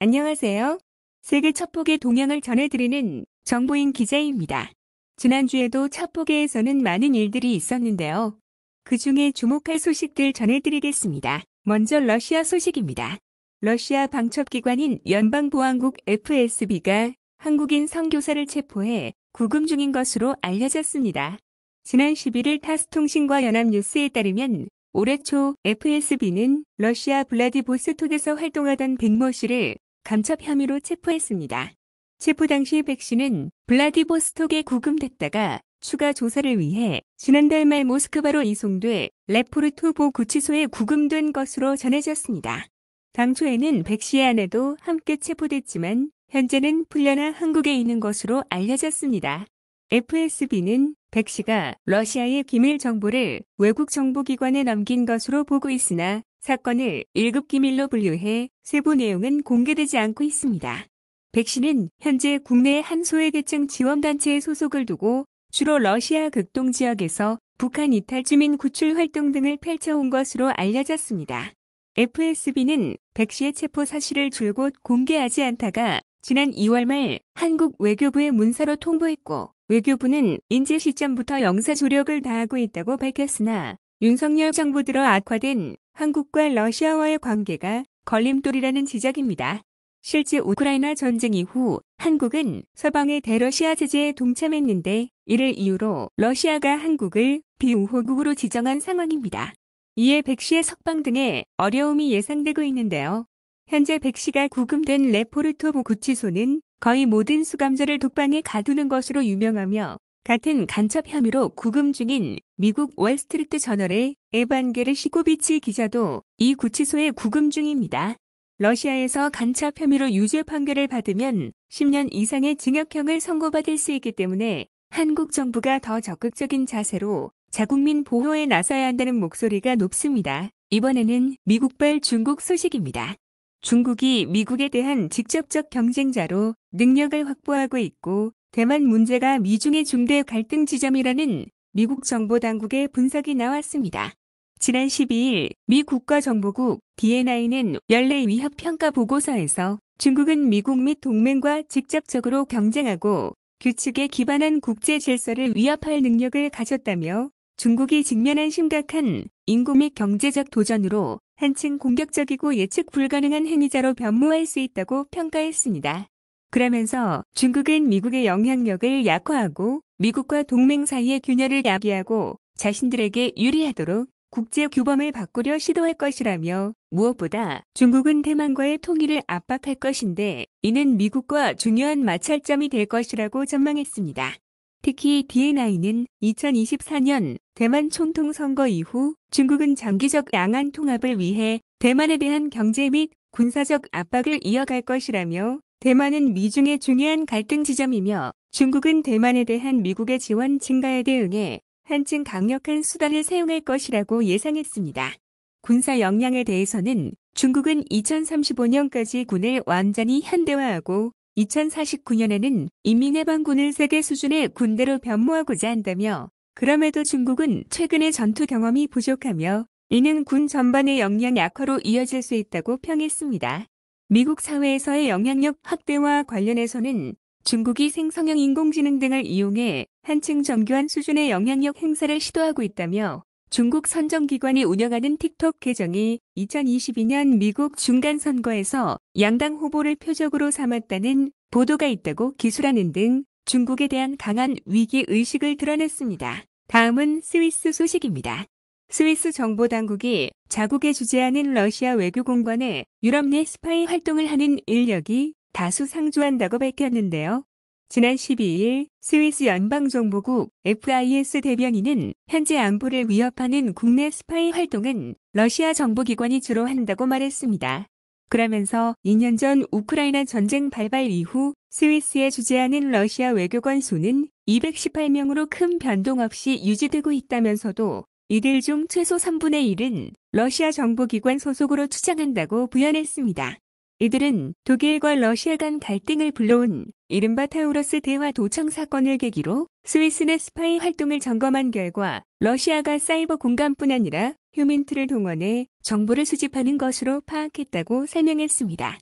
안녕하세요. 세계 첩보계 동향을 전해드리는 정보인 기자입니다. 지난주에도 첩보계에서는 많은 일들이 있었는데요. 그 중에 주목할 소식들 전해드리겠습니다. 먼저 러시아 소식입니다. 러시아 방첩기관인 연방보안국 FSB가 한국인 선교사를 체포해 구금 중인 것으로 알려졌습니다. 지난 11일 타스통신과 연합뉴스에 따르면 올해 초 FSB는 러시아 블라디보스톡에서 활동하던 백모 씨를 간첩 혐의로 체포했습니다. 체포 당시 백 씨는 블라디보스톡에 구금됐다가 추가 조사를 위해 지난달 말 모스크바로 이송돼 레포르토보 구치소에 구금된 것으로 전해졌습니다. 당초에는 백 씨의 아내도 함께 체포됐지만 현재는 풀려나 한국에 있는 것으로 알려졌습니다. FSB는 백 씨가 러시아의 기밀 정보를 외국 정보기관에 넘긴 것으로 보고 있으나 사건을 1급 기밀로 분류해 세부 내용은 공개되지 않고 있습니다. 백 씨는 현재 국내 한 소외계층 지원단체에 소속을 두고 주로 러시아 극동 지역에서 북한 이탈 주민 구출 활동 등을 펼쳐온 것으로 알려졌습니다. FSB는 백 씨의 체포 사실을 줄곧 공개하지 않다가 지난 2월 말 한국 외교부에 문서로 통보했고 외교부는 인지 시점부터 영사 조력을 다하고 있다고 밝혔으나 윤석열 정부 들어 악화된 한국과 러시아와의 관계가 걸림돌이라는 지적입니다. 실제 우크라이나 전쟁 이후 한국은 서방의 대러시아 제재에 동참했는데 이를 이유로 러시아가 한국을 비우호국으로 지정한 상황입니다. 이에 백 씨의 석방 등의 어려움이 예상되고 있는데요. 현재 백 씨가 구금된 레포르토보 구치소는 거의 모든 수감자를 독방에 가두는 것으로 유명하며 같은 간첩 혐의로 구금 중인 미국 월스트리트 저널의 에반 게르시코비치 기자도 이 구치소에 구금 중입니다. 러시아에서 간첩 혐의로 유죄 판결을 받으면 10년 이상의 징역형을 선고받을 수 있기 때문에 한국 정부가 더 적극적인 자세로 자국민 보호에 나서야 한다는 목소리가 높습니다. 이번에는 미국발 중국 소식입니다. 중국이 미국에 대한 직접적 경쟁자로 능력을 확보하고 있고 대만 문제가 미중의 중대 갈등 지점이라는 미국 정보당국의 분석이 나왔습니다. 지난 12일 미 국가정보국 DNI는 연례 위협 평가 보고서에서 중국은 미국 및 동맹과 직접적으로 경쟁하고 규칙에 기반한 국제 질서를 위협할 능력을 가졌다며 중국이 직면한 심각한 인구 및 경제적 도전으로 한층 공격적이고 예측 불가능한 행위자로 변모할 수 있다고 평가했습니다. 그러면서 중국은 미국의 영향력을 약화하고 미국과 동맹 사이의 균열을 야기하고 자신들에게 유리하도록 국제 규범을 바꾸려 시도할 것이라며 무엇보다 중국은 대만과의 통일을 압박할 것인데 이는 미국과 중요한 마찰점이 될 것이라고 전망했습니다. 특히 DNI는 2024년 대만 총통 선거 이후 중국은 장기적 양안 통합을 위해 대만에 대한 경제 및 군사적 압박을 이어갈 것이라며 대만은 미중의 중요한 갈등 지점이며 중국은 대만에 대한 미국의 지원 증가에 대응해 한층 강력한 수단을 사용할 것이라고 예상했습니다. 군사 역량에 대해서는 중국은 2035년까지 군을 완전히 현대화하고 2049년에는 인민해방군을 세계 수준의 군대로 변모하고자 한다며 그럼에도 중국은 최근의 전투 경험이 부족하며 이는 군 전반의 역량 약화로 이어질 수 있다고 평했습니다. 미국 사회에서의 영향력 확대와 관련해서는 중국이 생성형 인공지능 등을 이용해 한층 정교한 수준의 영향력 행사를 시도하고 있다며 중국 선정기관이 운영하는 틱톡 계정이 2022년 미국 중간선거에서 양당 후보를 표적으로 삼았다는 보도가 있다고 기술하는 등 중국에 대한 강한 위기의식을 드러냈습니다. 다음은 스위스 소식입니다. 스위스 정보당국이 자국에 주재하는 러시아 외교공관에 유럽 내 스파이 활동을 하는 인력이 다수 상주한다고 밝혔는데요. 지난 12일 스위스 연방정보국 FIS 대변인은 현재 안보를 위협하는 국내 스파이 활동은 러시아 정보기관이 주로 한다고 말했습니다. 그러면서 2년 전 우크라이나 전쟁 발발 이후 스위스에 주재하는 러시아 외교관 수는 218명으로 큰 변동 없이 유지되고 있다면서도 이들 중 최소 3분의 1은 러시아 정보기관 소속으로 추정한다고 부연했습니다. 이들은 독일과 러시아 간 갈등을 불러온 이른바 타우러스 대화 도청 사건을 계기로 스위스 내 스파이 활동을 점검한 결과 러시아가 사이버 공간뿐 아니라 휴민트를 동원해 정보를 수집하는 것으로 파악했다고 설명했습니다.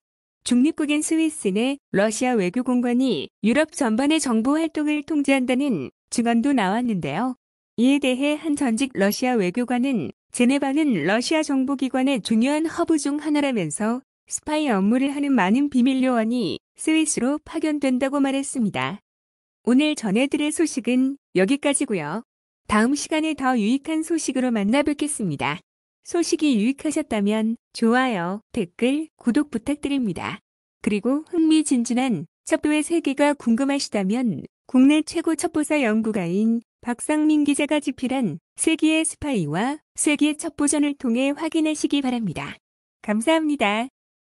중립국인 스위스 내 러시아 외교공관이 유럽 전반의 정보 활동을 통제한다는 증언도 나왔는데요. 이에 대해 한 전직 러시아 외교관은 제네바는 러시아 정보기관의 중요한 허브 중 하나라면서 스파이 업무를 하는 많은 비밀 요원이 스위스로 파견된다고 말했습니다. 오늘 전해드릴 소식은 여기까지고요. 다음 시간에 더 유익한 소식으로 만나 뵙겠습니다. 소식이 유익하셨다면 좋아요, 댓글, 구독 부탁드립니다. 그리고 흥미진진한 첩보의 세계가 궁금하시다면 국내 최고 첩보사 연구가인 박상민 기자가 집필한 세기의 스파이와 세기의 첩보전을 통해 확인하시기 바랍니다. 감사합니다.